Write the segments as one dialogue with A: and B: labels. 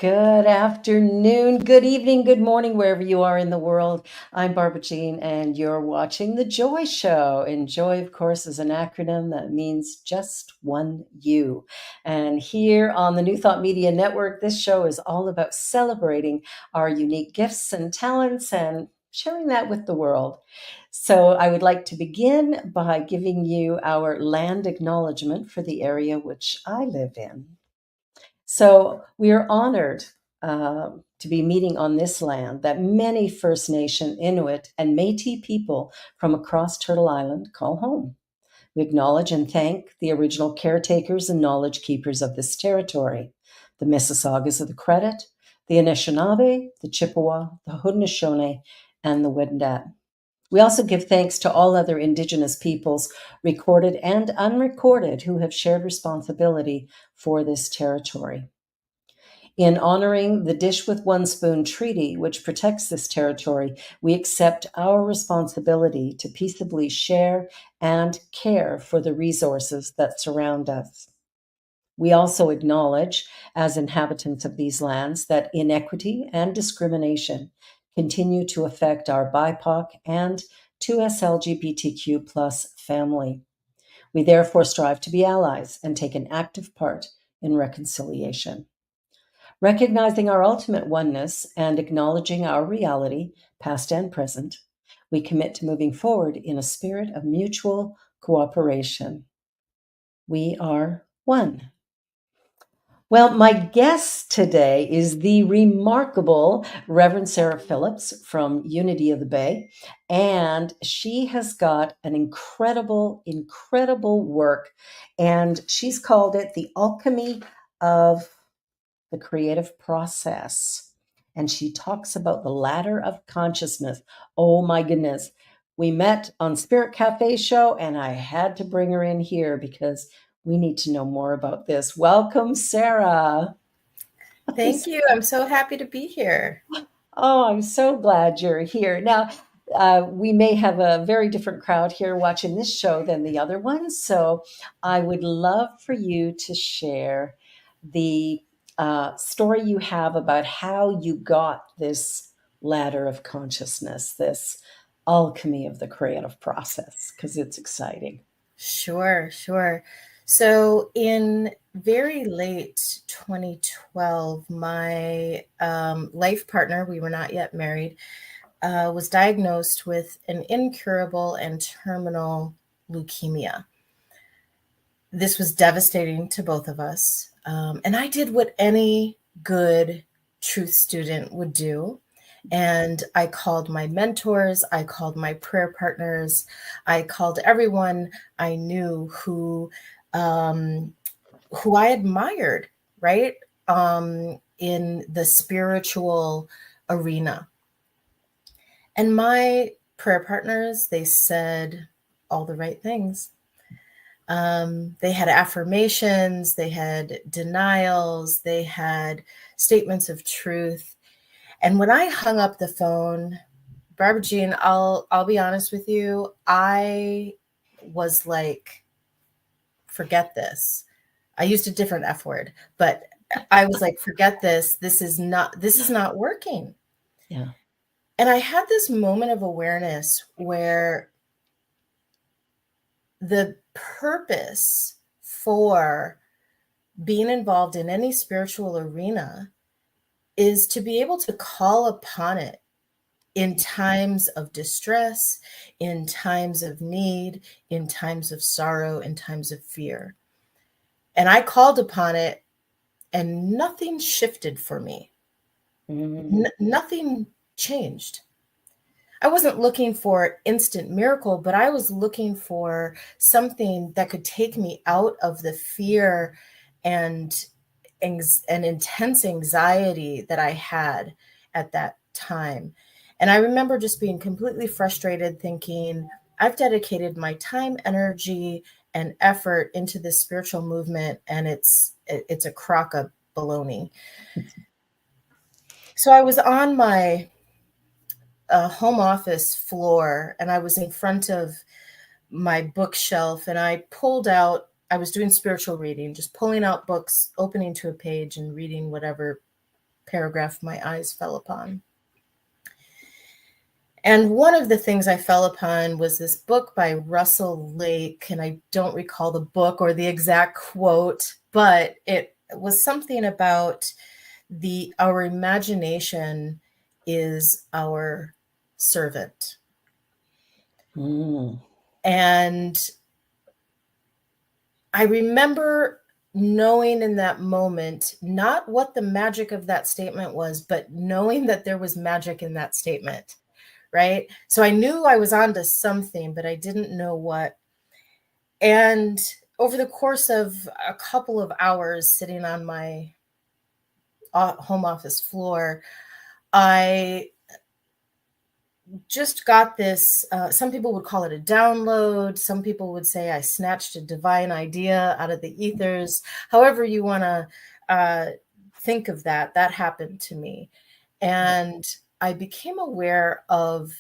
A: Good afternoon, good evening, good morning, wherever you are in the world. I'm Barbara Jean, and you're watching The Joy Show. And Joy, of course, is an acronym that means just one you. And here on the New Thought Media Network, this show is all about celebrating our unique gifts and talents and sharing that with the world. So I would like to begin by giving you our land acknowledgement for the area which I live in. So we are honored to be meeting on this land that many First Nation, Inuit, and Métis people from across Turtle Island call home. We acknowledge and thank the original caretakers and knowledge keepers of this territory, the Mississaugas of the Credit, the Anishinaabe, the Chippewa, the Haudenosaunee, and the Wendat. We also give thanks to all other Indigenous peoples, recorded and unrecorded, who have shared responsibility for this territory. In honoring the Dish with One Spoon Treaty, which protects this territory, we accept our responsibility to peaceably share and care for the resources that surround us. We also acknowledge, as inhabitants of these lands, that inequity and discrimination continue to affect our BIPOC and 2S LGBTQ+ family. We therefore strive to be allies and take an active part in reconciliation. Recognizing our ultimate oneness and acknowledging our reality, past and present, we commit to moving forward in a spirit of mutual cooperation. We are one. Well, my guest today is the remarkable Reverend Sarah Phillips from Unity of the Bay, and she has got an incredible work, and she's called it The Alchemy of the Creative Process. And she talks about the ladder of consciousness. Oh my goodness. We met on Spirit Cafe show, and I had to bring her in here because we need to know more about this. Welcome, Sarah.
B: Thank you. I'm so happy to be here.
A: Oh, I'm so glad you're here. Now, we may have a very different crowd here watching this show than the other ones. So I would love for you to share the story you have about how you got this ladder of consciousness, this alchemy of the creative process, because it's exciting.
B: Sure. So in very late 2012, my life partner, we were not yet married, was diagnosed with an incurable and terminal leukemia. This was devastating to both of us. And I did what any good truth student would do. And I called my mentors, I called my prayer partners, I called everyone I knew who I admired, right? In the spiritual arena. And my prayer partners, they said all the right things. They had affirmations, they had denials, they had statements of truth. And when I hung up the phone, Barbara Jean, I'll be honest with you, I was like, forget this. I used a different F word, but I was like, forget this. This is not working.
A: Yeah.
B: And I had this moment of awareness where the purpose for being involved in any spiritual arena is to be able to call upon it in times of distress, in times of need, in times of sorrow, in times of fear. And I called upon it and nothing shifted for me. Nothing changed. I wasn't looking for instant miracle, but I was looking for something that could take me out of the fear and intense anxiety that I had at that time. And I remember just being completely frustrated, thinking, I've dedicated my time, energy, and effort into this spiritual movement, and it's a crock of baloney. So I was on my home office floor, and I was in front of my bookshelf, and I was doing spiritual reading, just pulling out books, opening to a page and reading whatever paragraph my eyes fell upon. And one of the things I fell upon was this book by Russell Lake, and I don't recall the book or the exact quote, but it was something about our imagination is our servant.
A: Mm.
B: And I remember knowing in that moment, not what the magic of that statement was, but knowing that there was magic in that statement, right? So I knew I was onto something, but I didn't know what. And over the course of a couple of hours sitting on my home office floor, I just got this, some people would call it a download. Some people would say I snatched a divine idea out of the ethers. However you want to think of that, that happened to me. And I became aware of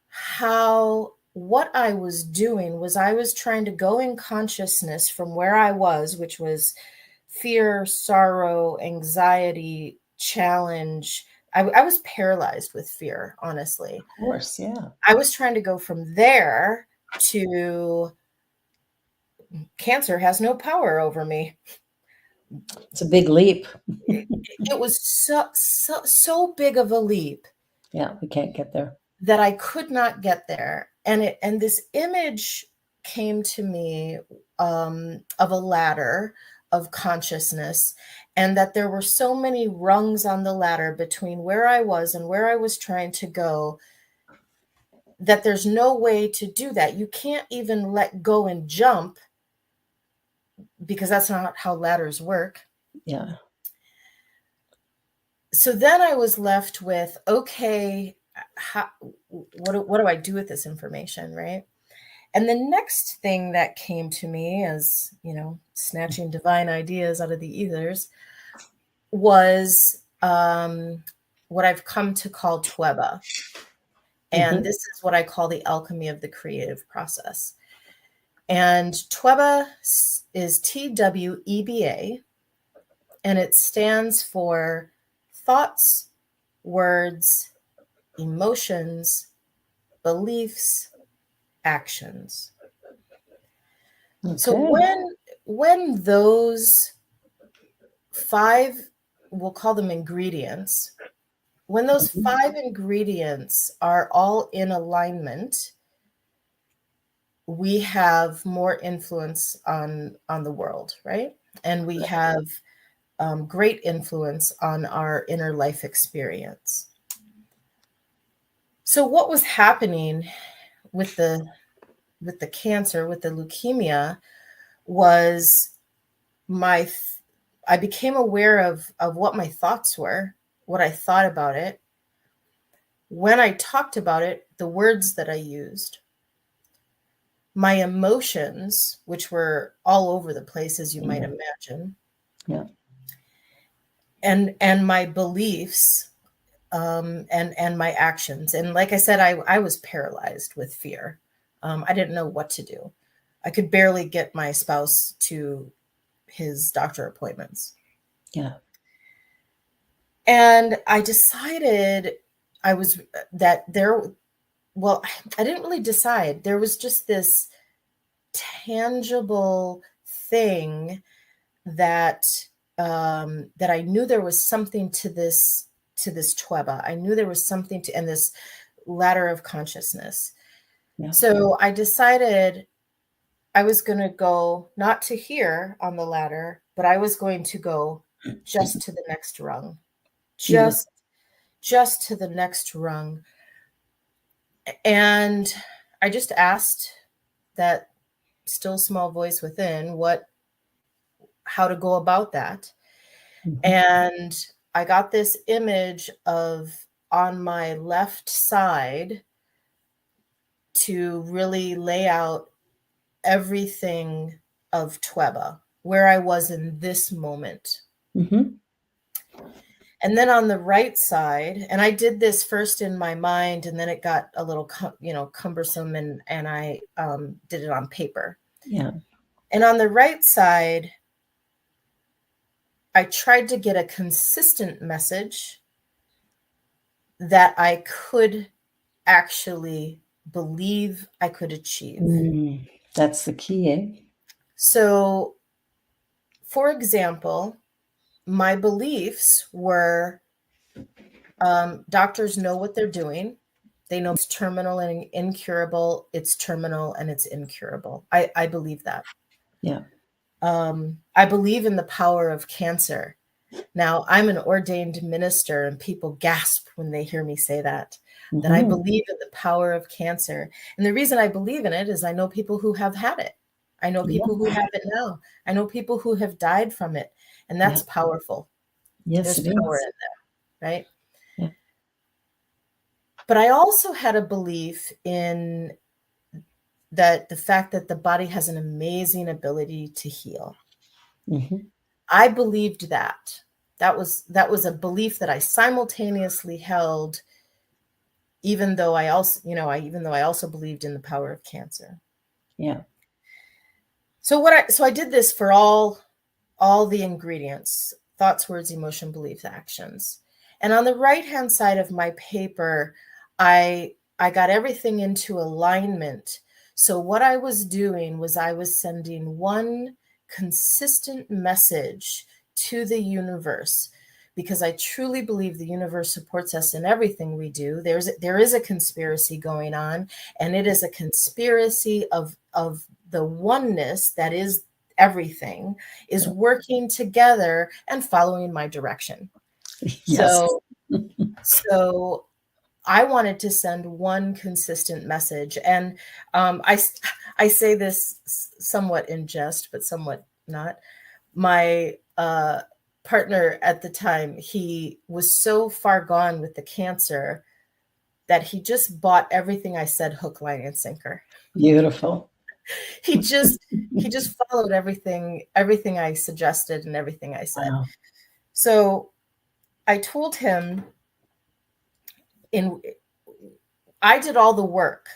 B: how what I was doing was I was trying to go in consciousness from where I was, which was fear, sorrow, anxiety, challenge. I was paralyzed with fear, honestly.
A: Of course, yeah.
B: I was trying to go from there to cancer has no power over me.
A: It's a big leap.
B: It was so big of a leap
A: Yeah, we can't get there.
B: that I could not get there. And this image came to me of a ladder of consciousness, and that there were so many rungs on the ladder between where I was and where I was trying to go, that there's no way to do that. You can't even let go and jump, because that's not how ladders work.
A: Yeah.
B: So then I was left with, okay, what do I do with this information, right? And the next thing that came to me as, snatching divine ideas out of the ethers was what I've come to call Tweba. And this is what I call the alchemy of the creative process. And Tweba is TWEBA, and it stands for thoughts, words, emotions, beliefs, actions.
A: Okay.
B: So when those 5, we'll call them ingredients, when those 5 ingredients are all in alignment, we have more influence on the world, right? And we have great influence on our inner life experience. So what was happening with the cancer, with the leukemia, was I became aware of what my thoughts were, what I thought about it. When I talked about it, the words that I used, my emotions, which were all over the place, as you might imagine.
A: Yeah.
B: And my beliefs, and my actions. And like I said, I was paralyzed with fear. I didn't know what to do. I could barely get my spouse to his doctor appointments.
A: Yeah.
B: And I decided I didn't really decide. There was just this tangible thing that that I knew there was something to this Tweba. I knew there was something to, and this ladder of consciousness.
A: Yeah.
B: So I decided I was going to go not to here on the ladder, but I was going to go just to the next rung, just to the next rung. And I just asked that still small voice within how to go about that. And I got this image of, on my left side, to really lay out everything of Tweba, where I was in this moment. And then on the right side, and I did this first in my mind, and then it got a little cumbersome, and I did it on paper.
A: Yeah.
B: And on the right side, I tried to get a consistent message that I could actually believe I could achieve.
A: That's the key, eh?
B: So, for example, my beliefs were doctors know what they're doing. They know it's terminal and incurable. It's terminal and it's incurable. I believe that.
A: Yeah.
B: I believe in the power of cancer. Now, I'm an ordained minister, and people gasp when they hear me say that I
A: Mm-hmm.
B: believe in the power of cancer. And the reason I believe in it is I know people who have had it. I know
A: Yeah.
B: people who have it now. I know people who have died from it. And
A: Yeah.
B: that's powerful.
A: Yes,
B: There's
A: it
B: power
A: is.
B: in there, right?
A: Yeah.
B: But I also had a belief in that the fact that the body has an amazing ability to heal.
A: Mm-hmm.
B: I believed that. That was a belief that I simultaneously held, even though I also believed in the power of cancer.
A: Yeah.
B: So I did this for all the ingredients: thoughts, words, emotion, beliefs, actions. And on the right hand side of my paper, I got everything into alignment. So what I was doing was I was sending one consistent message to the universe, because I truly believe the universe supports us in everything we do. There is a conspiracy going on, and it is a conspiracy of the oneness that is everything, is working together and following my direction.
A: Yes.
B: So I wanted to send one consistent message. And I say this somewhat in jest, but somewhat not. My partner at the time, he was so far gone with the cancer that he just bought everything I said hook, line, and sinker.
A: Beautiful.
B: He just he just followed everything I suggested and everything I said.
A: Wow.
B: So I told him, in I did all the work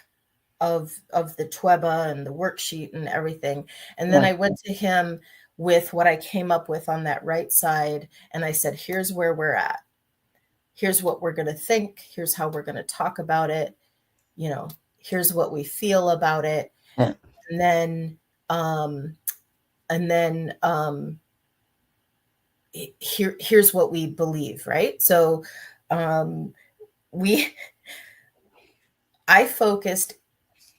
B: of the TWEBA and the worksheet and everything. And then
A: Yeah.
B: I went to him with what I came up with on that right side. And I said, here's where we're at. Here's what we're going to think. Here's how we're going to talk about it. Here's what we feel about it.
A: Yeah.
B: And then, um, and then, here's what we believe, right? So, we, I focused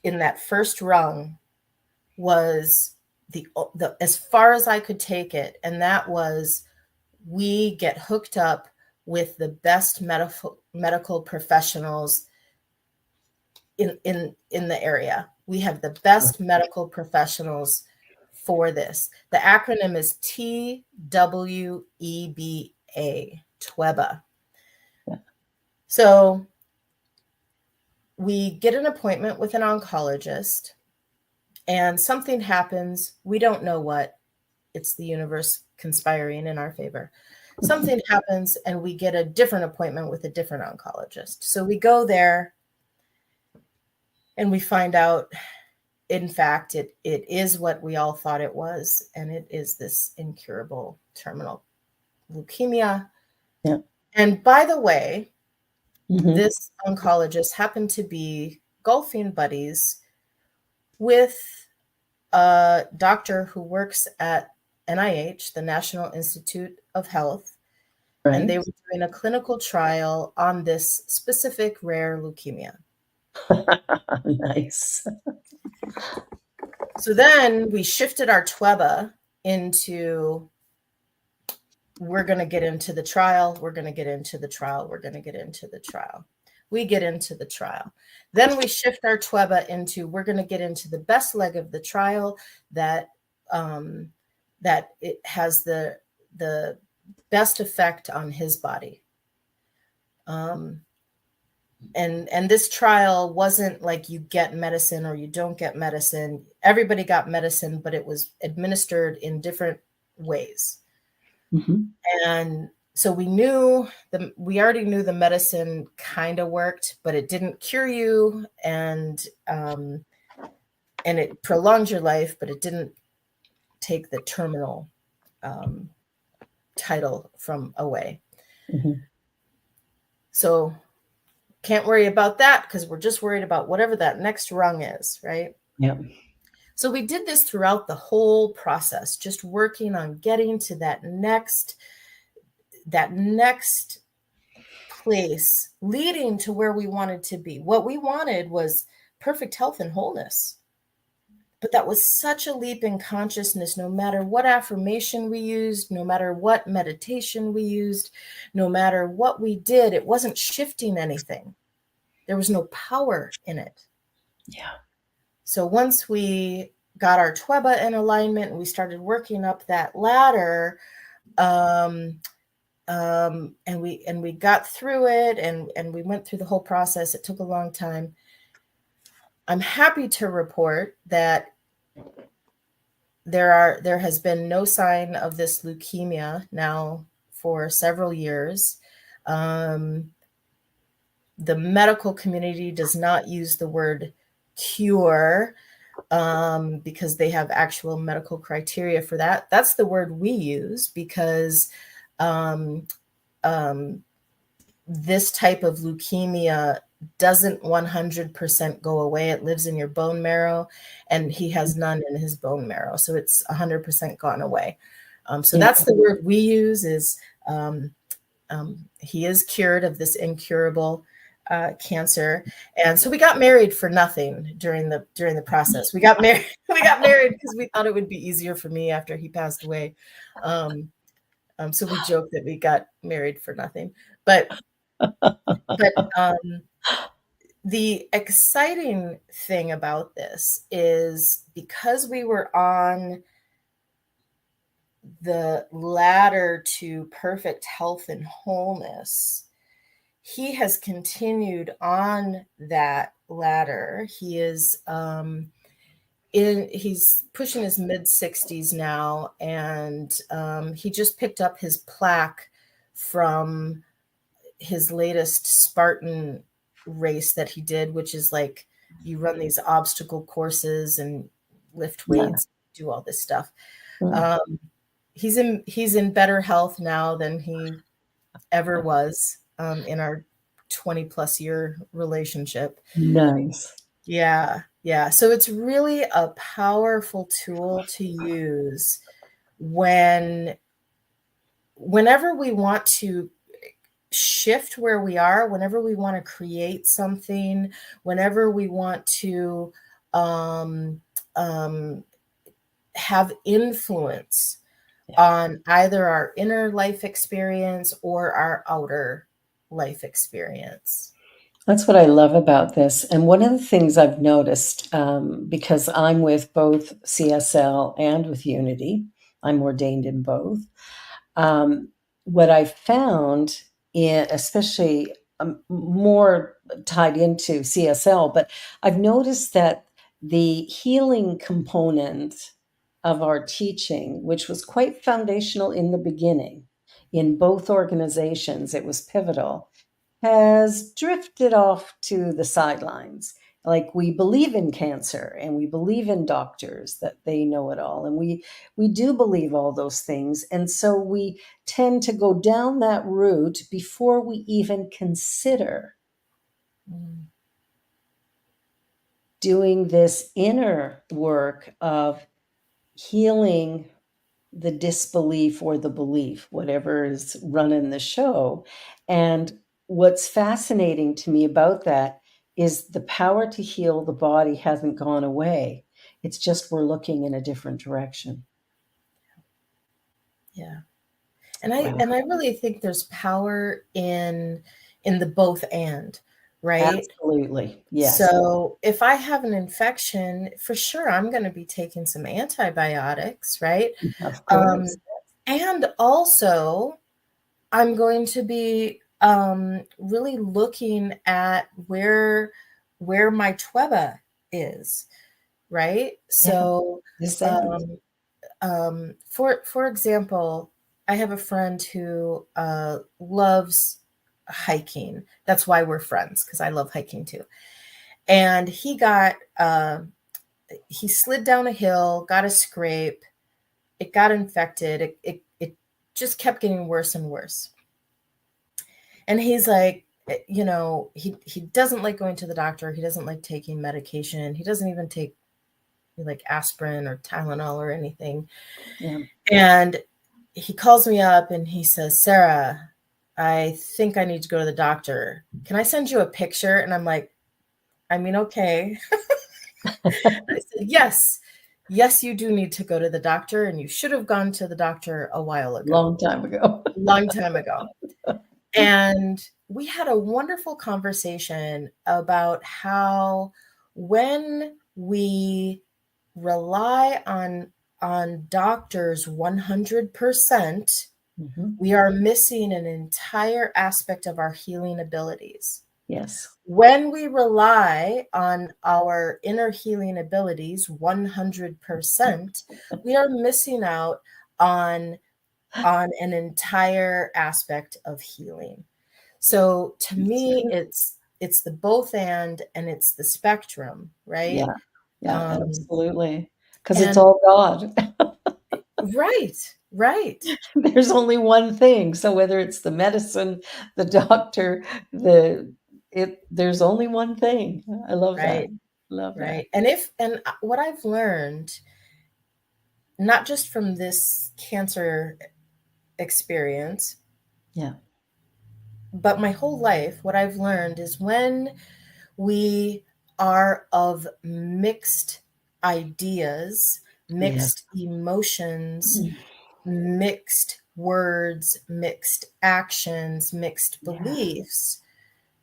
B: in that first rung was the as far as I could take it, and that was, we get hooked up with the best medical professionals in the area. We have the best medical professionals for this. The acronym is TWEBA, TWEBA.
A: Yeah.
B: So we get an appointment with an oncologist, and something happens. We don't know what. It's the universe conspiring in our favor. Something happens, and we get a different appointment with a different oncologist. So we go there, and we find out, in fact, it is what we all thought it was, and it is this incurable terminal leukemia.
A: Yeah.
B: And by the way,
A: Mm-hmm.
B: this oncologist happened to be golfing buddies with a doctor who works at NIH, the National Institute of Health, and
A: Right.
B: they were doing a clinical trial on this specific rare leukemia.
A: Nice.
B: So then we shifted our TWEBA into, we're going to get into the trial, we're going to get into the trial, we're going to get into the trial. We get into the trial. Then we shift our TWEBA into, we're going to get into the best leg of the trial, that that it has the best effect on his body. And this trial wasn't like you get medicine or you don't get medicine. Everybody got medicine, but it was administered in different ways.
A: Mm-hmm.
B: And so we already knew the medicine kind of worked, but it didn't cure you, and it prolonged your life, but it didn't take the terminal title from away.
A: Mhm.
B: So can't worry about that because we're just worried about whatever that next rung is, right?
A: Yeah.
B: So we did this throughout the whole process, just working on getting to that next place leading to where we wanted to be. What we wanted was perfect health and wholeness. But that was such a leap in consciousness, no matter what affirmation we used, no matter what meditation we used, no matter what we did, it wasn't shifting anything. There was no power in it.
A: Yeah.
B: So once we got our Tweba in alignment and we started working up that ladder, and we got through it, and we went through the whole process. It took a long time. I'm happy to report that there has been no sign of this leukemia now for several years. The medical community does not use the word cure because they have actual medical criteria for that. That's the word we use because um, um, this type of leukemia doesn't 100% go away. It lives in your bone marrow, and he has none in his bone marrow. So it's 100% gone away. So
A: Yeah.
B: that's the word we use is he is cured of this incurable cancer. And so we got married for nothing during the process. We got married because we thought it would be easier for me after he passed away. So we joke that we got married for nothing. But the exciting thing about this is because we were on the ladder to perfect health and wholeness, he has continued on that ladder. He's pushing his mid 60s now, and he just picked up his plaque from his latest Spartan race that he did, which is like you run these obstacle courses and lift
A: Yeah.
B: weights, do all this stuff.
A: Mm.
B: Um, he's in better health now than he ever was in our 20 plus year relationship.
A: Nice.
B: Yeah, yeah. So it's really a powerful tool to use whenever we want to shift where we are, whenever we want to create something, whenever we want to um, um, have influence
A: Yeah.
B: on either our inner life experience or our outer life experience.
A: That's what I love about this. And one of the things I've noticed, because I'm with both CSL and with Unity, I'm ordained in both. Um, what I found, especially more tied into CSL, but I've noticed that the healing component of our teaching, which was quite foundational in the beginning, in both organizations, it was pivotal, has drifted off to the sidelines. Like we believe in cancer and we believe in doctors that they know it all. And we do believe all those things. And so we tend to go down that route before we even consider
B: Mm.
A: doing this inner work of healing the disbelief or the belief, whatever is running the show. And what's fascinating to me about that is the power to heal the body hasn't gone away. It's just we're looking in a different direction.
B: Yeah. And I
A: Wow.
B: and I really think there's power in the both and, right?
A: Absolutely. Yes.
B: So if I have an infection, for sure I'm going to be taking some antibiotics, right?
A: Of
B: Um,
A: course.
B: and also I'm going to be really looking at where my Tweba is, right?
A: Yeah.
B: So
A: Descent.
B: um, for example, I have a friend who loves hiking. That's why we're friends because I love hiking too. And he slid down a hill, got a scrape. It got infected. It just kept getting worse and worse. And he's like, he doesn't like going to the doctor. He doesn't like taking medication. He doesn't even take like aspirin or Tylenol or anything.
A: Yeah.
B: And he calls me up and he says, Sarah, I think I need to go to the doctor. Can I send you a picture? And I'm like, I mean, okay. I said, yes, yes, you do need to go to the doctor. And you should have gone to the doctor a while ago,
A: Long time ago.
B: long time ago. And we had a wonderful conversation about how when we rely on doctors 100%,
A: Mhm.
B: we are missing an entire aspect of our healing abilities.
A: Yes.
B: When we rely on our inner healing abilities 100%, we are missing out on an entire aspect of healing. So to
A: It's
B: me,
A: true.
B: it's the both and it's the spectrum, right?
A: Yeah. Yeah,
B: Um,
A: absolutely. Because it's
B: and
A: all God.
B: right, right,
A: There's only one thing. So whether it's the medicine, the doctor, there's only one thing. I love that.
B: right,
A: Love that.
B: right. And what I've learned, not just from this cancer experience,
A: Yeah.
B: but my whole life, what I've learned is when we are of mixed ideas,
A: Yes.
B: mixed emotions, mixed words, mixed actions, mixed
A: Yeah,
B: beliefs,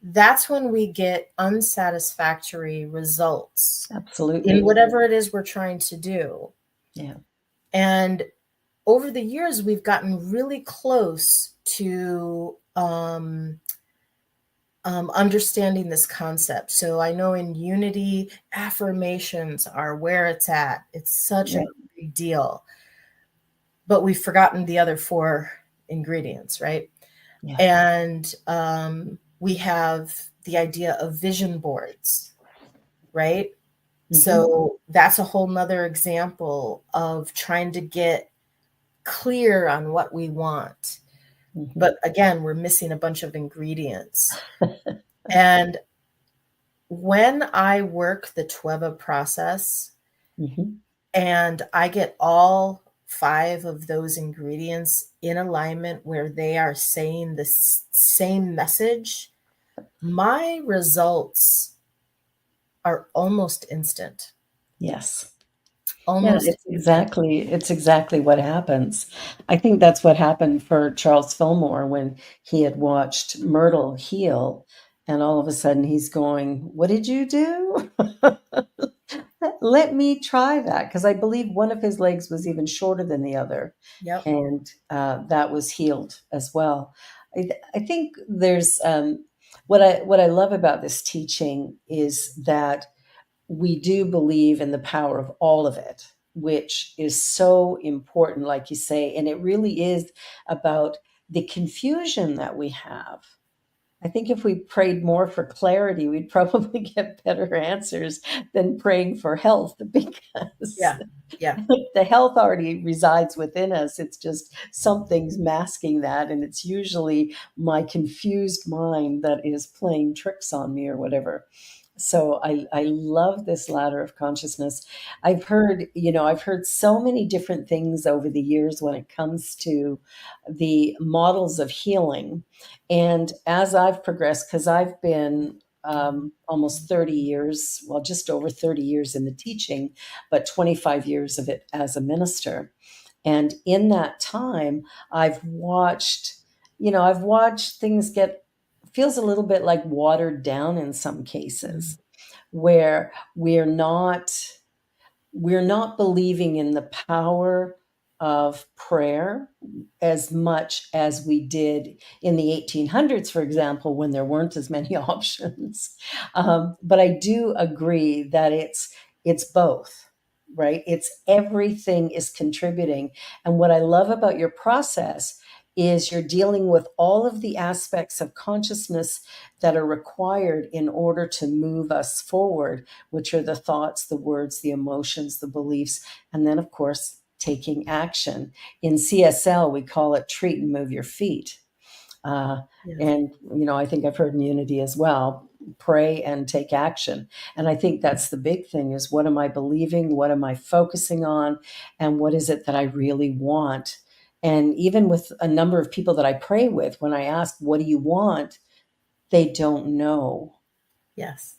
B: that's when we get unsatisfactory results in
A: absolutely.
B: whatever it is we're trying to do.
A: Yeah.
B: And over the years, we've gotten really close to understanding this concept. So I know in unity, affirmations are where it's at. It's such
A: Yeah.
B: a big deal, but we've forgotten the other four ingredients, right?
A: Yeah.
B: And we have the idea of vision boards, right?
A: Mhm.
B: So that's a whole nother example of trying to get clear on what we want.
A: Mhm.
B: But again, we're missing a bunch of ingredients. And when I work the Tweva process
A: Mhm.
B: and I get all five of those ingredients in alignment where they are saying the same message, my results are almost instant.
A: Yes. Yeah,
B: Almost
A: it's
B: instant.
A: exactly what happens. I think that's what happened for Charles Fillmore when he had watched Myrtle heal, and all of a sudden he's going, "What did you do? Let me try that," because I believe one of his legs was even shorter than the other,
B: Yep.
A: and that was healed as well. I think there's what I love about this teaching is that we do believe in the power of all of it, which is so important, like you say. And it really is about the confusion that we have. I think if we prayed more for clarity, we'd probably get better answers than praying for health because
B: Yeah. Yeah.
A: the health already resides within us. It's just something's masking that. And it's usually my confused mind that is playing tricks on me or whatever. So I love this ladder of consciousness. I've heard so many different things over the years when it comes to the models of healing. And as I've progressed, because I've been almost 30 years, well, just over 30 years in the teaching, but 25 years of it as a minister. And in that time, I've watched things get, feels a little bit like watered down in some
B: Mm.
A: cases, where we're not believing in the power of prayer as much as we did in the 1800s, for example, when there weren't as many options. But I do agree that it's both, right? It's everything is contributing. And what I love about your process is you're dealing with all of the aspects of consciousness that are required in order to move us forward, which are the thoughts, the words, the emotions, the beliefs, and then, of course, taking action. In CSL, we call it treat and move your feet. Uh,
B: Yes.
A: and, I think I've heard in Unity as well, pray and take action. And I think that's the big thing is, what am I believing? What am I focusing on? And what is it that I really want? And even with a number of people that I pray with, when I ask, what do you want? They don't know.
B: Yes.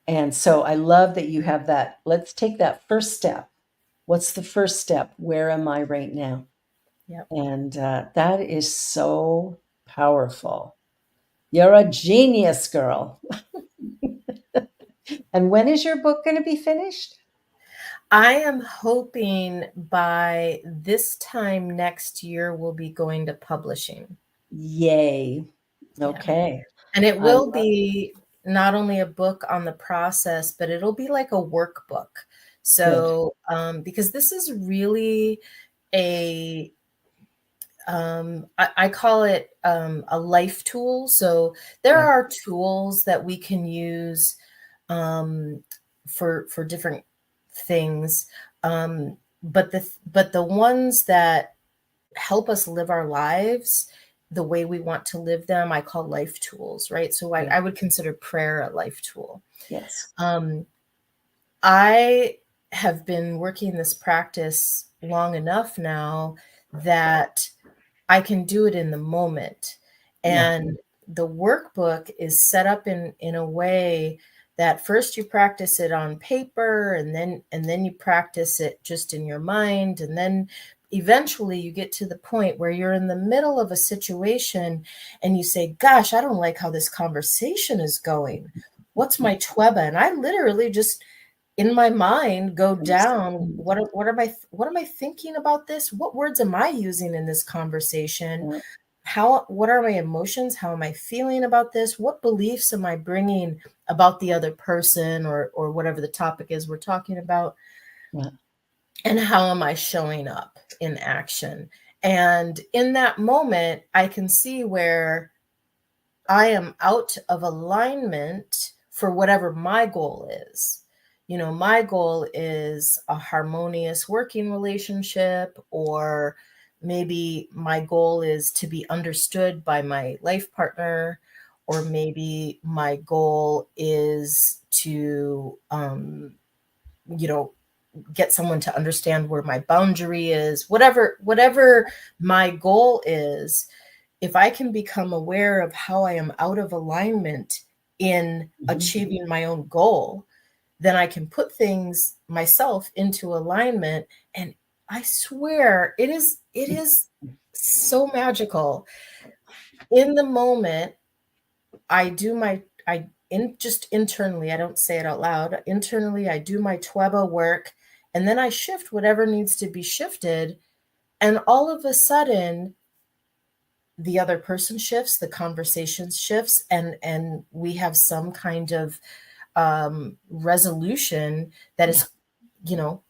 A: And so I love that you have that. Let's take that first step. What's the first step? Where am I right now?
B: Yep.
A: And that is so powerful. You're a genius, girl. And when is your book going to be finished?
B: I am hoping by this time next year we'll be going to publishing.
A: Yay.
B: Yeah.
A: Okay.
B: And it
A: I
B: will
A: love
B: be not only a book on the process, but it'll be like a workbook.
A: good.
B: So, because this is really a, I call it a life tool. So there
A: Yeah.
B: are tools that we can use for different things, but the ones that help us live our lives the way we want to live them, I call life tools, right? So
A: Yeah.
B: I would consider prayer a life tool.
A: Yes.
B: I have been working this practice long enough now that I can do it in the moment.
A: Yeah.
B: And the workbook is set up in a way that first you practice it on paper, and then you practice it just in your mind, and then eventually you get to the point where you're in the middle of a situation and you say, gosh, I don't like how this conversation is going. What's my tweba? And I literally just in my mind go down, what am I thinking about this? What words am I using in this conversation?
A: Yeah.
B: What are my emotions? How am I feeling about this? What beliefs am I bringing about the other person, or whatever the topic is we're talking about?
A: Yeah.
B: And how am I showing up in action? And in that moment, I can see where I am out of alignment for whatever my goal is. My goal is a harmonious working relationship, or maybe my goal is to be understood by my life partner, or maybe my goal is to, get someone to understand where my boundary is. Whatever my goal is, if I can become aware of how I am out of alignment in achieving my own goal, then I can put things myself into alignment. And I swear it is so magical. In the moment, just internally, I don't say it out loud. Internally, I do my tweba work, and then I shift whatever needs to be shifted. And all of a sudden, the other person shifts, the conversation shifts, and we have some kind of resolution that is,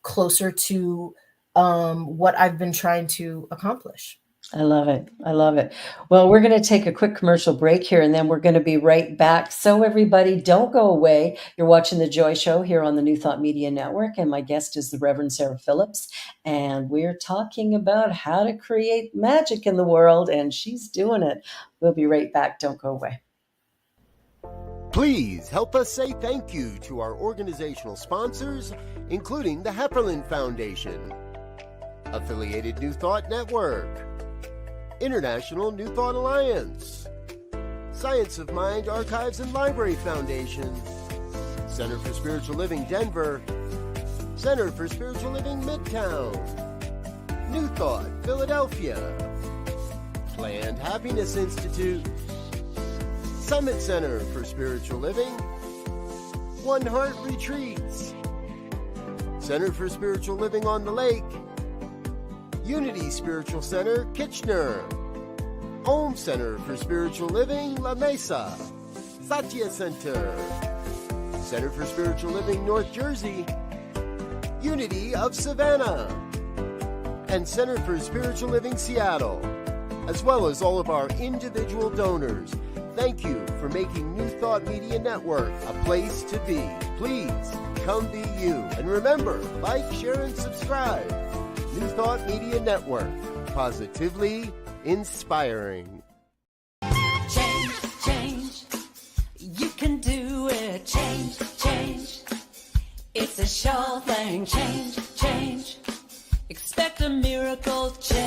B: closer to what I've been trying to accomplish.
A: I love it. I love it. Well, we're going to take a quick commercial break here, and then we're going to be right back. So everybody, don't go away. You're watching The Joy Show here on the New Thought Media Network, and my guest is the Reverend Sarah Phillips, and we're talking about how to create magic in the world, and she's doing it. We'll be right back. Don't go away.
C: Please help us say thank you to our organizational sponsors, including the Hepperlin Foundation, Affiliated New Thought Network, International New Thought Alliance, Science of Mind Archives and Library Foundation, Center for Spiritual Living Denver, Center for Spiritual Living Midtown, New Thought Philadelphia, Planned Happiness Institute, Summit Center for Spiritual Living, One Heart Retreats, Center for Spiritual Living on the Lake, Unity Spiritual Center, Kitchener, Home Center for Spiritual Living, La Mesa, Satya Center, Center for Spiritual Living, North Jersey, Unity of Savannah, and Center for Spiritual Living, Seattle, as well as all of our individual donors. Thank you for making New Thought Media Network a place to be. Please come be you. And remember, like, share, and subscribe New Thought Media Network. Positively inspiring.
A: Change, change. You can do it. Change, change. It's a sure thing. Change, change. Expect a miracle change.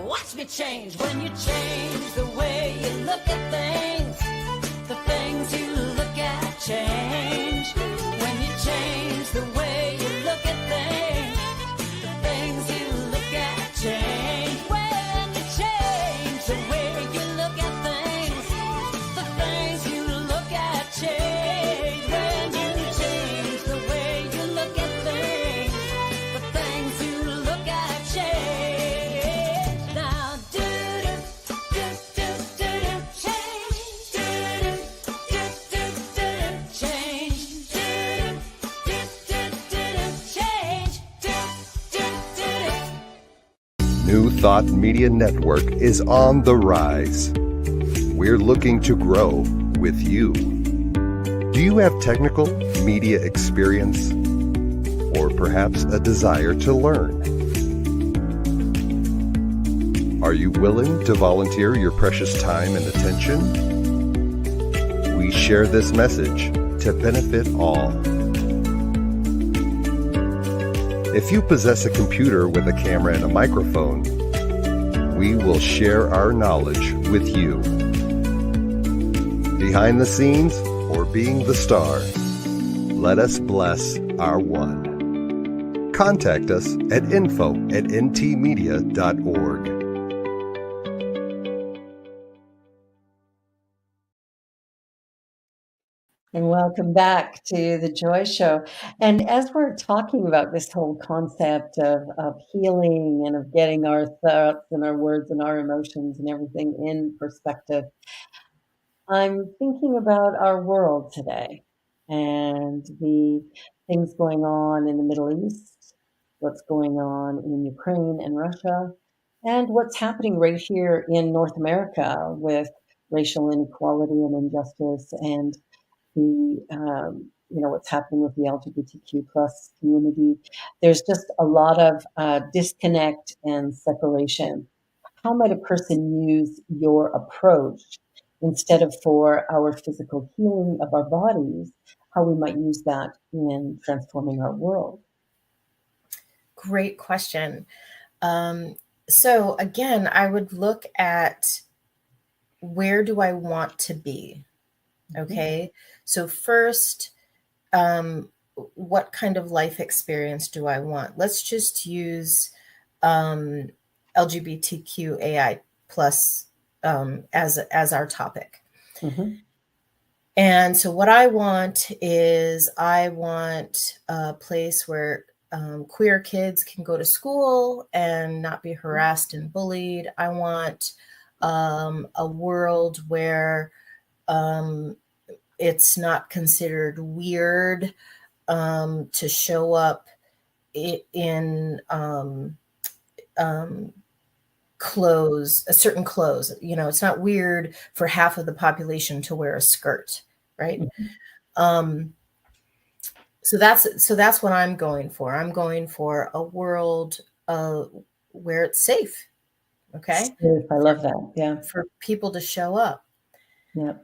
A: Watch me change when you change the way you look at things. The things you look at change. When you change the way you look at things, the things you look at change. When you change the way you look at things, the things you look at change. When you change the way you look at things, the things you look at change. Now do change.
D: New Thought Media Network is on the rise. We're looking to grow with you. Do you have technical media experience or perhaps a desire to learn? Are you willing to volunteer your precious time and attention? We share this message to benefit all. If you possess a computer with a camera and a microphone, we will share our knowledge with you. Behind the scenes or being the star, let us bless our one. Contact us at info@ntmedia.org.
A: And welcome back to the Joy Show. And as we're talking about this whole concept of healing and of getting our thoughts and our words and our emotions and everything in perspective, I'm thinking about our world today and the things going on in the Middle East, what's going on in Ukraine and Russia, and what's happening right here in North America with racial inequality and injustice and the what's happening with the LGBTQ plus community. There's just a lot of disconnect and separation. How might a person use your approach instead of for our physical healing of our bodies? How we might use that in transforming our world?
B: Great question. So again, I would look at where do I want to be? Okay. So first, what kind of life experience do I want? Let's just use LGBTQAI plus as our topic.
A: Mm-hmm.
B: And so what I want is I want a place where queer kids can go to school and not be harassed and bullied. I want a world where it's not considered weird to show up in clothes, a certain clothes. You know, it's not weird for half of the population to wear a skirt, right?
A: Mm-hmm.
B: So that's what I'm going for. I'm going for a world where it's safe. Okay,
A: Safe. I love that. Yeah,
B: for people to show up.
A: yeah.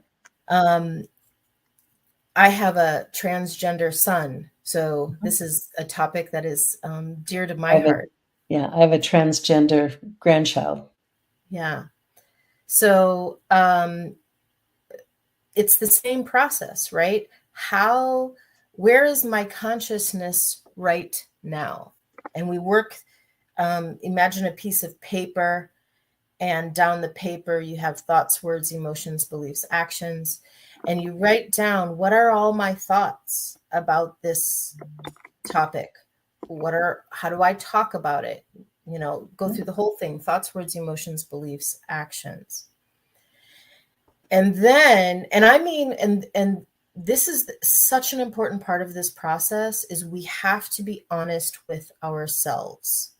B: I have a transgender son, so this is a topic that is dear to my heart.
A: I have a transgender grandchild.
B: Yeah. So it's the same process, right? Where is my consciousness right now? And we work, imagine a piece of paper, and down the paper you have thoughts, words, emotions, beliefs, actions, and you write down, what are all my thoughts about this topic? How do I talk about it? You know, go through the whole thing, thoughts, words, emotions, beliefs, actions. And then, and this is such an important part of this process, is we have to be honest with ourselves.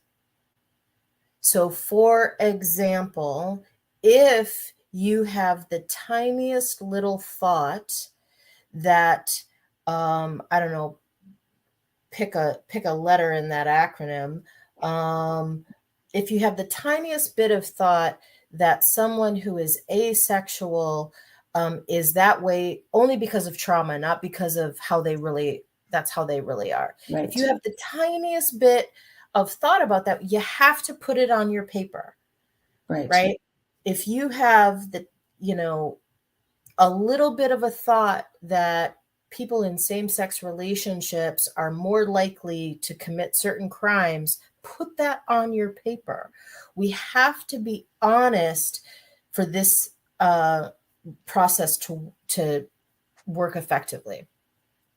B: So for example, if you have the tiniest little thought that I don't know, pick a letter in that acronym. If you have the tiniest bit of thought that someone who is asexual is that way only because of trauma, not because of that's how they really are.
A: Right.
B: If you have the tiniest bit of thought about that, you have to put it on your paper,
A: Right.
B: right? If you have a little bit of a thought that people in same-sex relationships are more likely to commit certain crimes, put that on your paper. We have to be honest for this process to work effectively.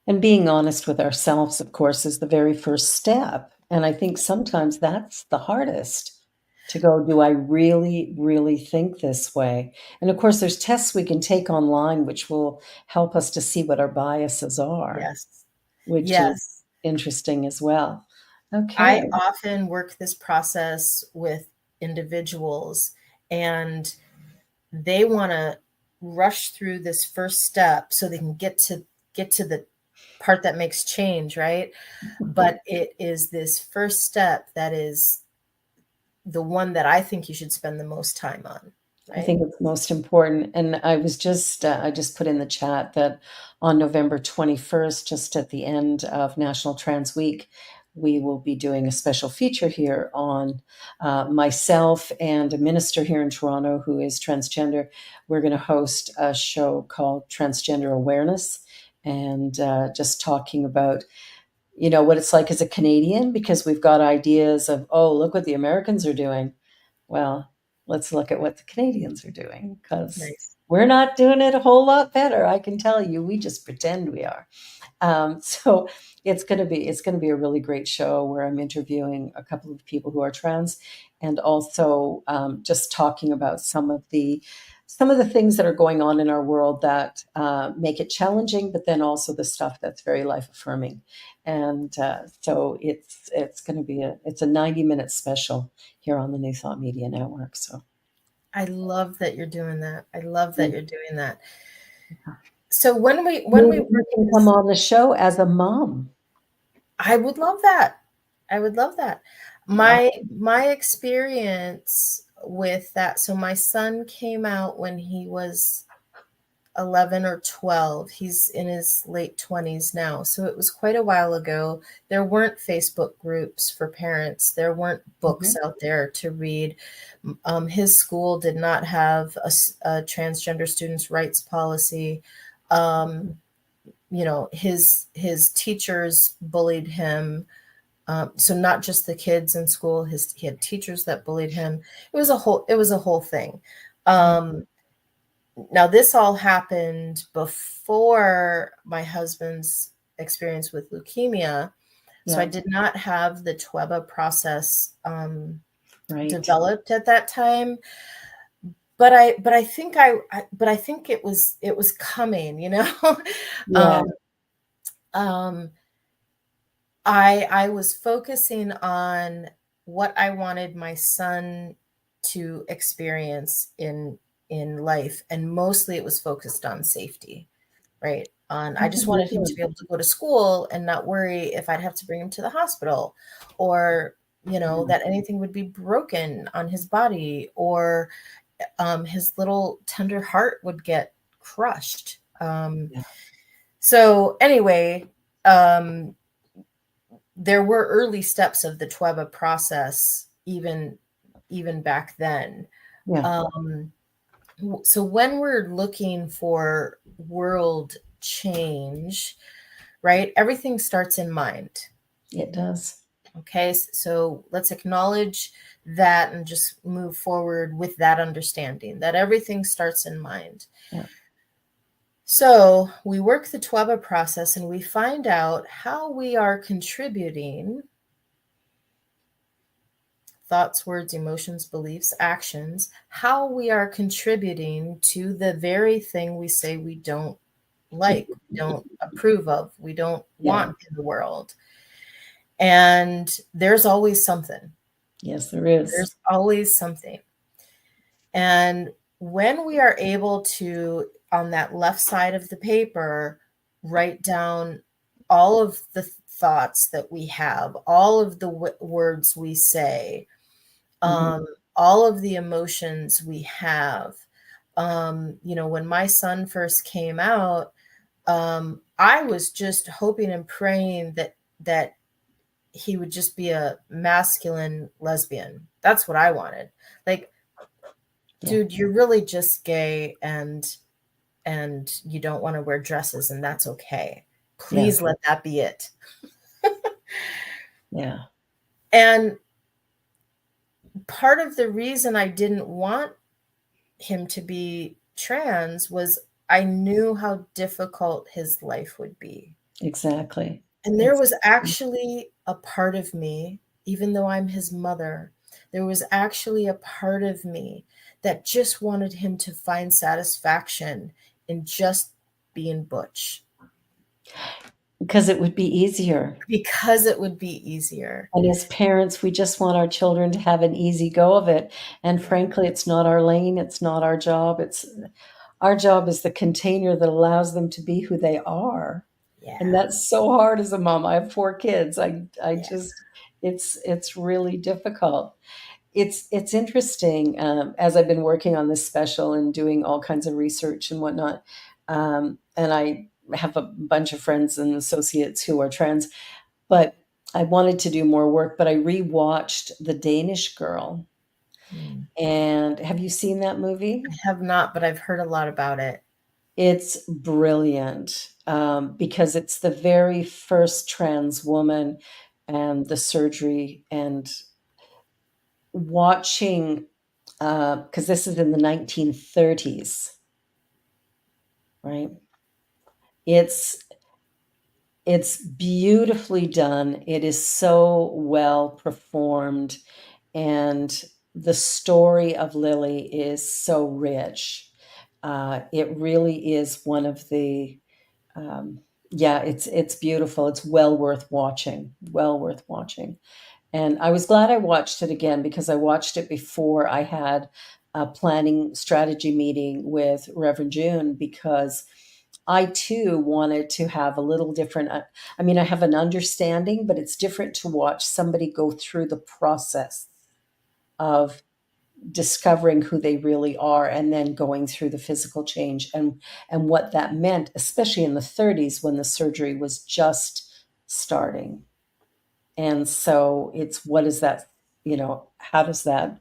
A: And being honest with ourselves, of course, is the very first step. And I think sometimes that's the hardest, to go, do I really, really think this way? And of course, there's tests we can take online which will help us to see what our biases are,
B: Yes.
A: which is
B: Yes.
A: interesting as well. Okay.
B: I often work this process with individuals, and they want to rush through this first step so they can get to the part that makes change, right? But it is this first step that is the one that I think you should spend the most time on,
A: I
B: right?
A: think it's most important. And I just put in the chat that on November 21st, just at the end of National Trans Week, we will be doing a special feature here on myself and a minister here in Toronto who is transgender. We're going to host a show called Transgender Awareness, and just talking about what it's like as a Canadian, because we've got ideas of, oh, look what the Americans are doing. Well, let's look at what the Canadians are doing, because
B: Nice.
A: we're not doing it a whole lot better. I can tell you, we just pretend we are. So it's going to be a really great show where I'm interviewing a couple of people who are trans, and also just talking about some of the things that are going on in our world that make it challenging, but then also the stuff that's very life affirming. And so it's going to be a 90-minute special here on the New Thought Media Network. So
B: I love that you're doing that. I love that
A: maybe
B: you're doing that. So when we
A: you
B: work
A: can come
B: this,
A: on the show as a mom.
B: I would love that. I would love that.
A: Yeah.
B: My experience with that. So my son came out when he was 11 or 12. He's in his late 20s now. So it was quite a while ago. There weren't Facebook groups for parents. There weren't books out there to read. His school did not have a transgender students' rights policy. His teachers bullied him. So not just the kids in school, he had teachers that bullied him. It was a whole thing. Now this all happened before my husband's experience with leukemia. So I
A: Yeah.
B: did not have the TWEBA process
A: Right.
B: developed at that time. But I think it was coming,
A: Yeah.
B: I was focusing on what I wanted my son to experience in life, and mostly it was focused on safety, right? I just wanted him to be able to go to school and not worry if I'd have to bring him to the hospital, or that anything would be broken on his body, or his little tender heart would get crushed. So anyway, there were early steps of the TWEBA process, even back then.
A: Yeah.
B: So when we're looking for world change, right, everything starts in mind.
A: It does.
B: Okay, so let's acknowledge that and just move forward with that understanding that everything starts in mind.
A: Yeah.
B: So we work the TWEBA process and we find out how we are contributing thoughts, words, emotions, beliefs, actions, how we are contributing to the very thing we say we don't like, we don't approve of, we don't want in the world. And there's always something.
A: Yes, there is.
B: There's always something. And when we are able to, on that left side of the paper, write down all of the thoughts that we have, all of the words we say,
A: Mhm.
B: all of the emotions we have. When my son first came out, I was just hoping and praying that he would just be a masculine lesbian. That's what I wanted. Like,
A: Yeah.
B: dude, you're really just gay and you don't want to wear dresses, and that's okay.
A: Yeah.
B: Please let that be it.
A: Yeah.
B: And part of the reason I didn't want him to be trans was I knew how difficult his life would be.
A: Exactly.
B: And there was
A: Exactly.
B: actually a part of me, even though I'm his mother, there was actually a part of me that just wanted him to find satisfaction in just being butch
A: Because it would be easier.
B: because it would be easier.
A: And as parents, we just want our children to have an easy go of it. And
B: Yeah.
A: frankly, it's not our lane. It's not our job. It's our job is the container that allows them to be who they are. And
B: Yeah.
A: that's so hard as a mom. I have 4 kids. I
B: Yeah.
A: just it's really difficult. It's interesting, as I've been working on this special and doing all kinds of research and whatnot, and I have a bunch of friends and associates who are trans, but I wanted to do more work, but I rewatched The Danish Girl.
B: Hmm.
A: And have you seen that
B: I
A: movie?
B: have not, but I've heard a lot about it.
A: It's brilliant, because it's the very first trans woman and the surgery and watching, because this is in the 1930s, right? It's it's beautifully done. It is so well performed, and the story of Lily is so rich. It really is one of the yeah, it's beautiful. It's well worth watching. Well worth watching. And I was glad I watched it again because I watched it before I had a planning strategy meeting with Reverend June because I too wanted to have a little different. I mean, I have an understanding, but it's different to watch somebody go through the process of discovering who they really are and then going through the physical change and what that meant, especially in the 30s when the surgery was just starting. And so it's what is that, how does that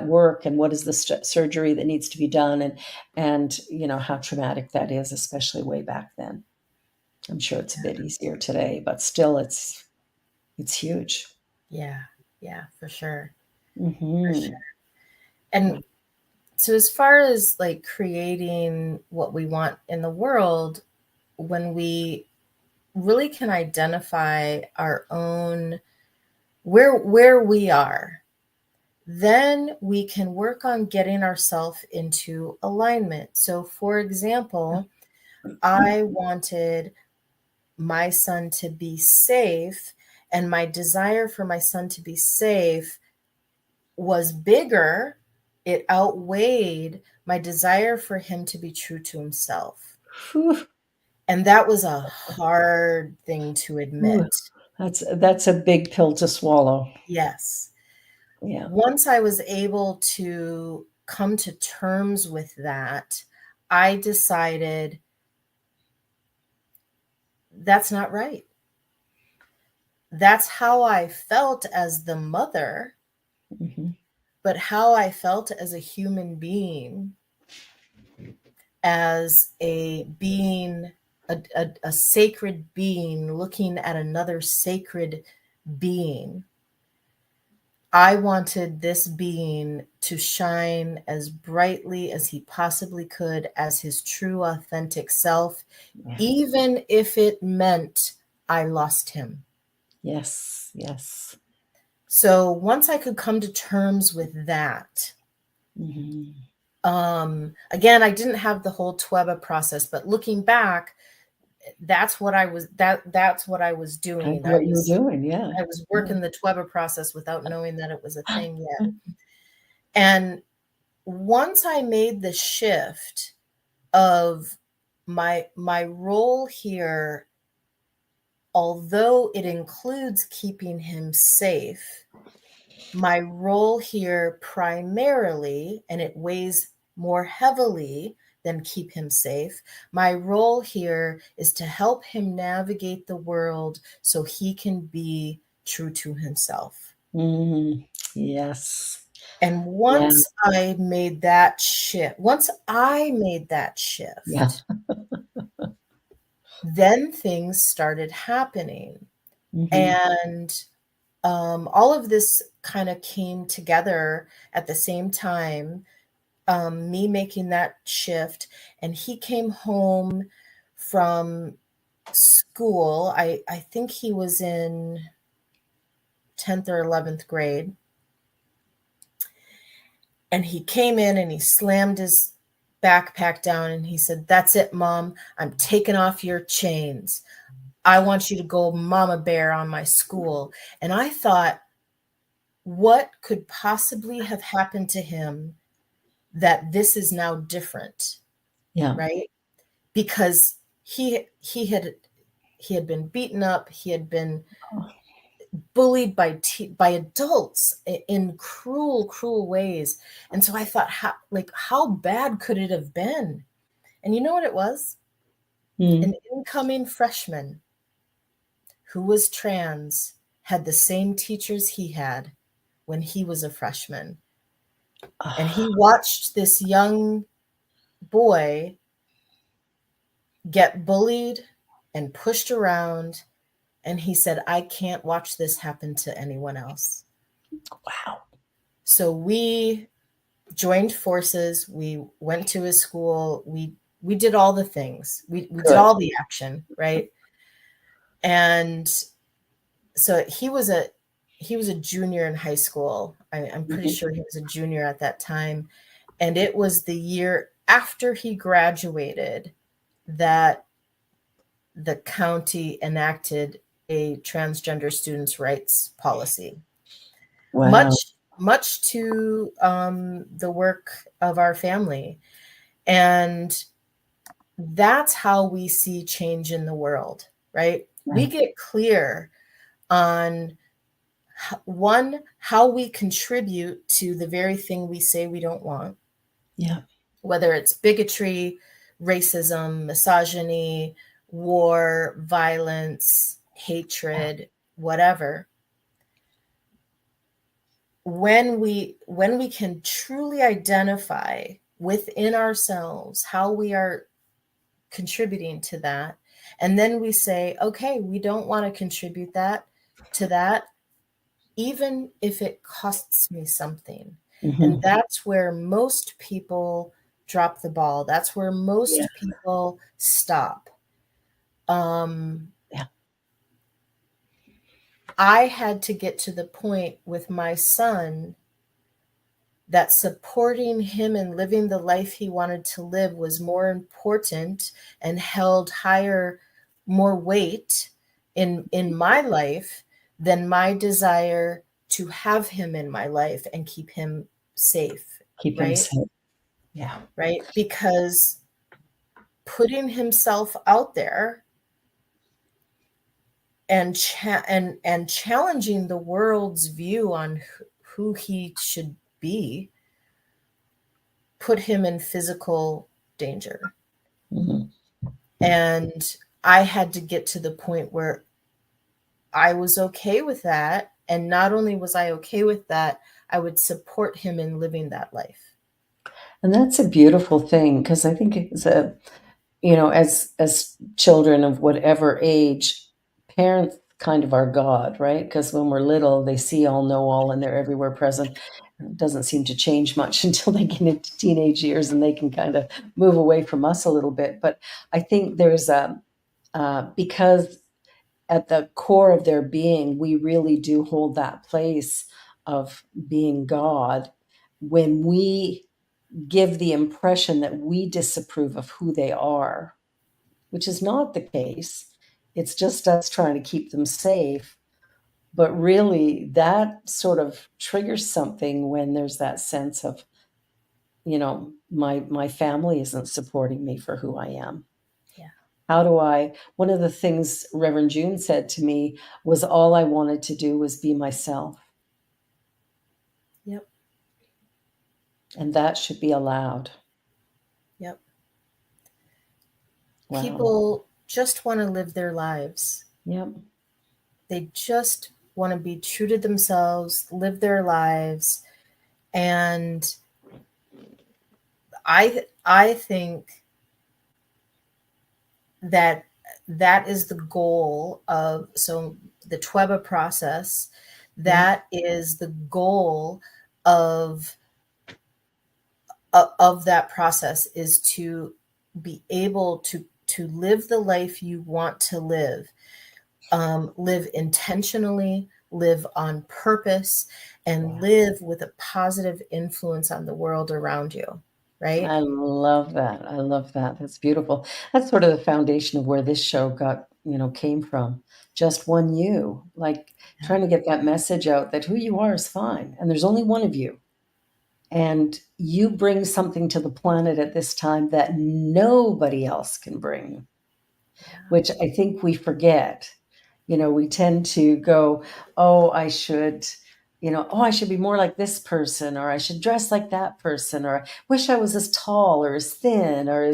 A: work and what is the surgery that needs to be done and how traumatic that is, especially way back then. I'm sure it's a bit easier today, but still it's huge.
B: Yeah. Yeah, for sure. For sure.
A: Hmm.
B: And so as far as like creating what we want in the world, when we really can identify our own where we are, then we can work on getting ourselves into alignment. So for example, I wanted my son to be safe, and my desire for my son to be safe was bigger. It outweighed my desire for him to be true to himself.
A: Whew,
B: And that was a hard thing to
A: whew.
B: admit.
A: That's a big pill to swallow.
B: Yes.
A: Yeah.
B: Once I was able to come to terms with that, I decided that's not right. That's how I felt as the mother,
A: Hmm.
B: but how I felt as a human being, as a being, a sacred being looking at another sacred being. I wanted this being to shine as brightly as he possibly could as his true, authentic self,
A: Yeah.
B: even if it meant I lost him.
A: Yes. Yes.
B: So once I could come to terms with that,
A: Hmm.
B: again, I didn't have the whole TWEBA process, but looking back, that's what I was
A: That's
B: doing. I
A: what you were
B: was
A: doing. Yeah.
B: I was
A: Yeah.
B: working the TWEBA process without knowing that it was a thing yet. And once I made the shift of my role here, although it includes keeping him safe, my role here primarily, and it weighs more heavily than keep him safe, my role here is to help him navigate the world so he can be true to himself.
A: Yes.
B: And
A: Yeah.
B: once I made that shift,
A: Yeah.
B: then things started happening.
A: Mhm.
B: And all of this kind of came together at the same time, me making that shift. And he came home from school. I think he was in 10th or 11th grade. And he came in and he slammed his backpack down and he said, "That's it, Mom. I'm taking off your chains. I want you to go mama bear on my school." And I thought, what could possibly have happened to him that this is now different,
A: Yeah.
B: right? Because he had been beaten up, he had been bullied by adults in cruel ways. And so I thought, how bad could it have been? And you know what it was? An
A: Mm.
B: incoming freshman who was trans had the same teachers he had when he was a freshman. And he watched this young boy get bullied and pushed around. And he said, "I can't watch this happen to anyone else."
A: Wow.
B: So we joined forces. We went to his school. We did all the things. We did
A: Good.
B: all the action, right? And so he was a junior in high school. I'm pretty
A: Mhm.
B: sure he was a junior at that time. And it was the year after he graduated that the county enacted a transgender students' rights policy.
A: Wow.
B: Much to the work of our family. And that's how we see change in the world, right? We
A: Right.
B: get clear on one, how we contribute to the very thing we say we don't want,
A: Yeah.
B: whether it's bigotry, racism, misogyny, war, violence, hatred, whatever. When we can truly identify within ourselves how we are contributing to that, and then we say, okay, we don't want to contribute that to that, even if it costs me something. And
A: Mhm.
B: that's where most people drop the ball. That's where
A: Yeah.
B: most people stop. um
A: Yeah.
B: I had to get to the point with my son that supporting him and living the life he wanted to live was more important and held higher, more weight in my life than my desire to have him in my life and keep him safe,
A: Keep him
B: right?
A: safe. Yeah.
B: Right? Because putting himself out there and and challenging the world's view on who he should be put him in physical danger.
A: Mhm.
B: And I had to get to the point where I was okay with that. And not only was I okay with that, I would support him in living that life.
A: And that's a beautiful thing because I think it's as children of whatever age, parents kind of are God, right? Because when we're little, they see all, know all, and they're everywhere present. It doesn't seem to change much until they get into teenage years and they can kind of move away from us a little bit. But I think there's because at the core of their being, we really do hold that place of being God. When we give the impression that we disapprove of who they are, which is not the case. It's just us trying to keep them safe. But really, that sort of triggers something when there's that sense of, my family isn't supporting me for who I am. one of the things Reverend June said to me was all I wanted to do was be myself.
B: Yep.
A: And that should be allowed.
B: Yep.
A: Wow.
B: People just want to live their lives.
A: Yep.
B: They just want to be true to themselves, live their lives. And I think that is the goal of the TWEBA process. That is the goal of that process, is to be able to live the life you want to live, live intentionally, live on purpose, and live with a positive influence on the world around you. Right?
A: I love that. I love that. That's beautiful. That's sort of the foundation of where this show came from. Just one you, like trying to get that message out that who you are is fine. And there's only one of you. And you bring something to the planet at this time that nobody else can bring, which I think we forget. We tend to go, oh, I should be more like this person, or I should dress like that person, or I wish I was as tall or as thin, or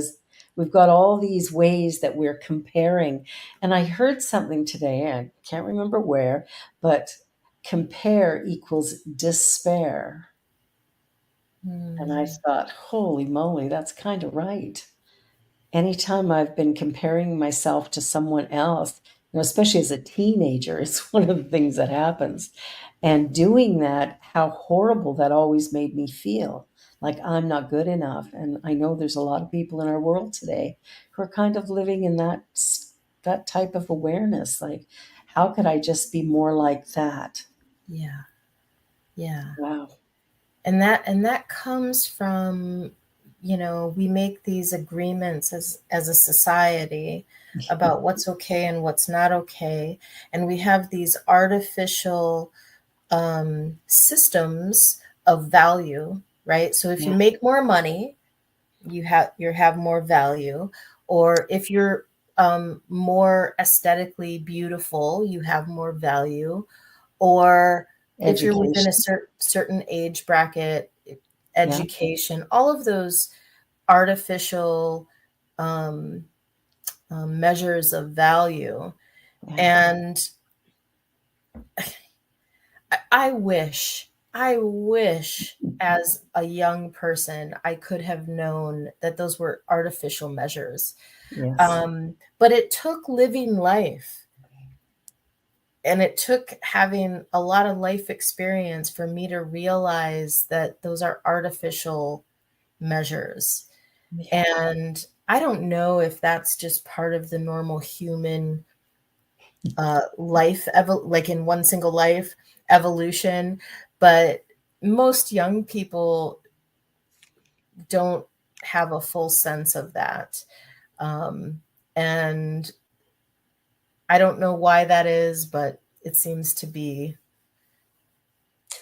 A: we've got all these ways that we're comparing. And I heard something today, I can't remember where, but compare equals despair. And I thought, holy moly, that's kind of right. Anytime I've been comparing myself to someone else, especially as a teenager, it's one of the things that happens. And doing that, how horrible that always made me feel, like I'm not good enough. And I know there's a lot of people in our world today who are kind of living in that type of awareness. Like, how could I just be more like that?
B: Yeah. Yeah.
A: Wow.
B: And that comes from, we make these agreements as a society about what's okay and what's not okay. And we have these artificial systems of value, right? So if you make more money, you have more value. Or if you're more aesthetically beautiful, you have more value. Or if you're within a certain age bracket, education, all of those artificial measures of value. And I wish as a young person, I could have known that those were artificial measures.
A: Yes.
B: But it took living life. And it took having a lot of life experience for me to realize that those are artificial measures. Yeah. And I don't know if that's just part of the normal human life, like in one single life evolution, but most young people don't have a full sense of that. And I don't know why that is, but it seems to be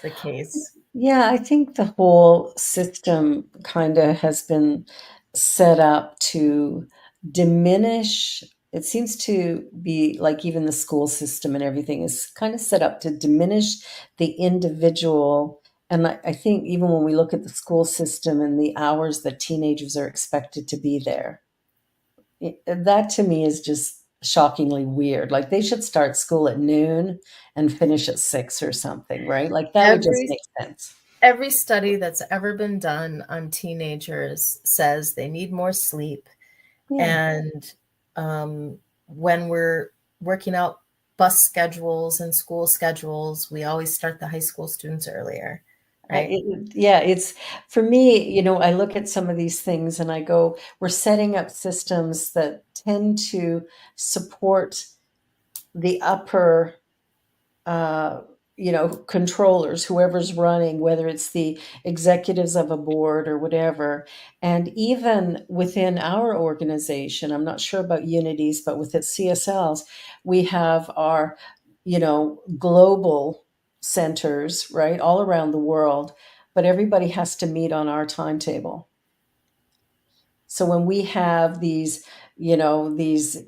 B: the case.
A: Yeah, I think the whole system kind of has been set up to diminish. It seems to be like even the school system and everything is kind of set up to diminish the individual. And I think even when we look at the school system and the hours that teenagers are expected to be there, that to me is just shockingly weird. Like they should start school at noon and finish at 6 or something, right? Like that would just make sense.
B: Every study that's ever been done on teenagers says they need more sleep. Yeah. And when we're working out bus schedules and school schedules, we always start the high school students earlier. Right?
A: It's for me, I look at some of these things and I go, we're setting up systems that tend to support the upper, controllers, whoever's running, whether it's the executives of a board or whatever. And even within our organization, I'm not sure about Unities, but with its CSLs, we have our, global centers, right, all around the world, but everybody has to meet on our timetable. So when we have these, these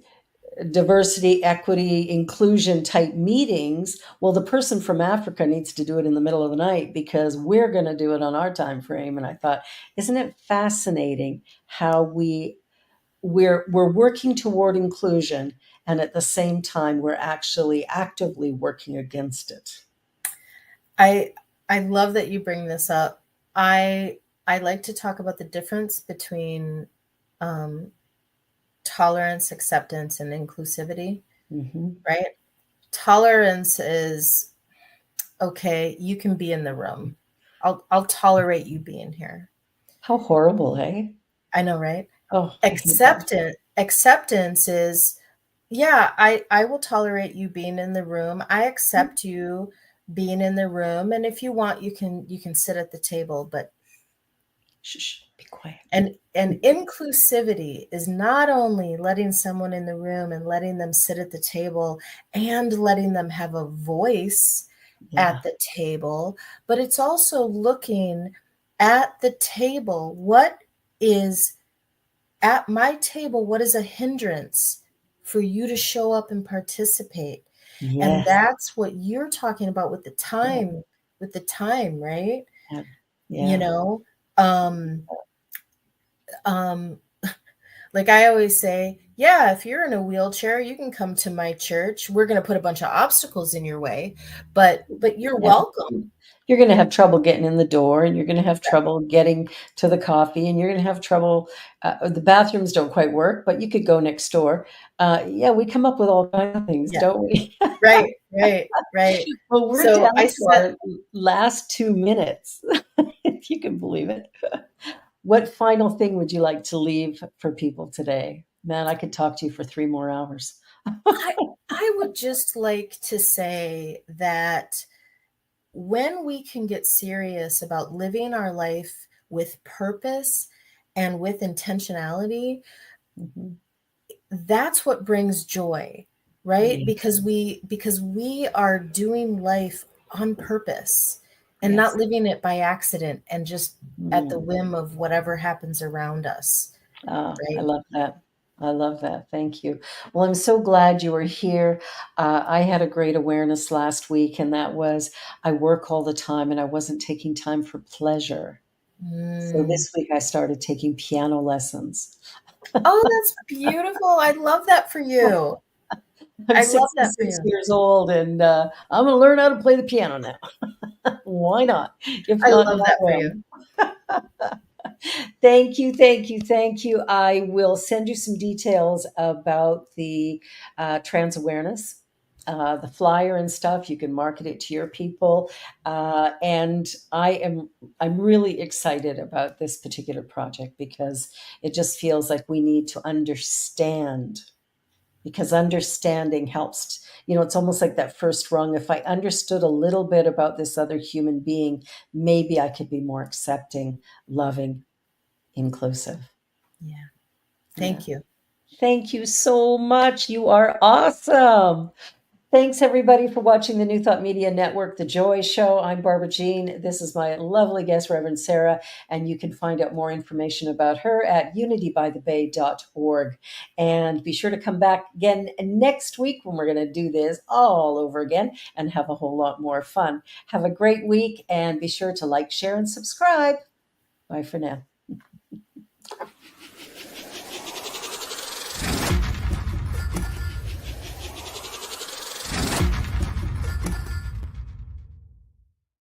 A: diversity, equity, inclusion type meetings. Well, the person from Africa needs to do it in the middle of the night because we're going to do it on our time frame. And I thought, isn't it fascinating how we're working toward inclusion, and at the same time we're actually actively working against it.
B: I love that you bring this up. I like to talk about the difference between tolerance, acceptance, and inclusivity.
A: Mm-hmm.
B: Right? Tolerance is, okay, you can be in the room. I'll tolerate you being here.
A: How horrible, eh?
B: I know, right?
A: Oh, I hate that.
B: Acceptance is, yeah, I will tolerate you being in the room. I accept you being in the room, and if you want, you can sit at the table. But
A: Shh, be quiet.
B: and inclusivity is not only letting someone in the room and letting them sit at the table and letting them have a voice
A: Yeah.
B: at the table, but it's also looking at the table. What is at my table? What is a hindrance for you to show up and participate? And
A: Yes.
B: that's what you're talking about with the
A: Yeah.
B: time, right?
A: Yeah.
B: You
A: Yeah.
B: know, um, like I always say, yeah, if you're in a wheelchair, you can come to my church. We're going to put a bunch of obstacles in your way, but you're
A: Yeah.
B: welcome.
A: You're going to have trouble getting in the door, and you're going to have trouble getting to the coffee, and you're going to have trouble. The bathrooms don't quite work, but you could go next door. Yeah, we come up with all kinds of things,
B: Yeah.
A: don't we?
B: Right, right, right.
A: Well, we're
B: So
A: down
B: I
A: to
B: said,
A: our last 2 minutes, if you can believe it. What final thing would you like to leave for people today? Man, I could talk to you for 3 more hours.
B: I would just like to say that when we can get serious about living our life with purpose and with intentionality,
A: Mhm.
B: that's what brings joy, right?
A: Yeah.
B: Because we are doing life on purpose and not
A: Yes.
B: living it by accident and just at the
A: Mm.
B: whim of whatever happens around us,
A: I
B: right?
A: love that. I love that. Thank you. Well, I'm so glad you were here. I had a great awareness last week, and that was I work all the time and I wasn't taking time for pleasure. So
B: Mm.
A: this week I started taking piano lessons.
B: Oh, that's beautiful. I love that for you.
A: I'm
B: I love that for
A: 66
B: you.
A: years old, and I'm going to learn how to play the piano now. Why not? If
B: I
A: not
B: love
A: now,
B: that for you.
A: when? Thank you, thank you, thank you. I will send you some details about the trans awareness, the flyer and stuff. You can market it to your people, and I'm really excited about this particular project because it just feels like we need to understand. Because understanding helps. It's almost like that first rung. If I understood a little bit about this other human being, maybe I could be more accepting, loving, inclusive.
B: Yeah.
A: Yeah.
B: Thank you.
A: Thank you so much. You are awesome. Thanks, everybody, for watching the New Thought Media Network, The Joy Show. I'm Barbara Jean. This is my lovely guest, Reverend Sarah, and you can find out more information about her at unitybythebay.org. And be sure to come back again next week when we're going to do this all over again and have a whole lot more fun. Have a great week, and be sure to like, share, and subscribe. Bye for now.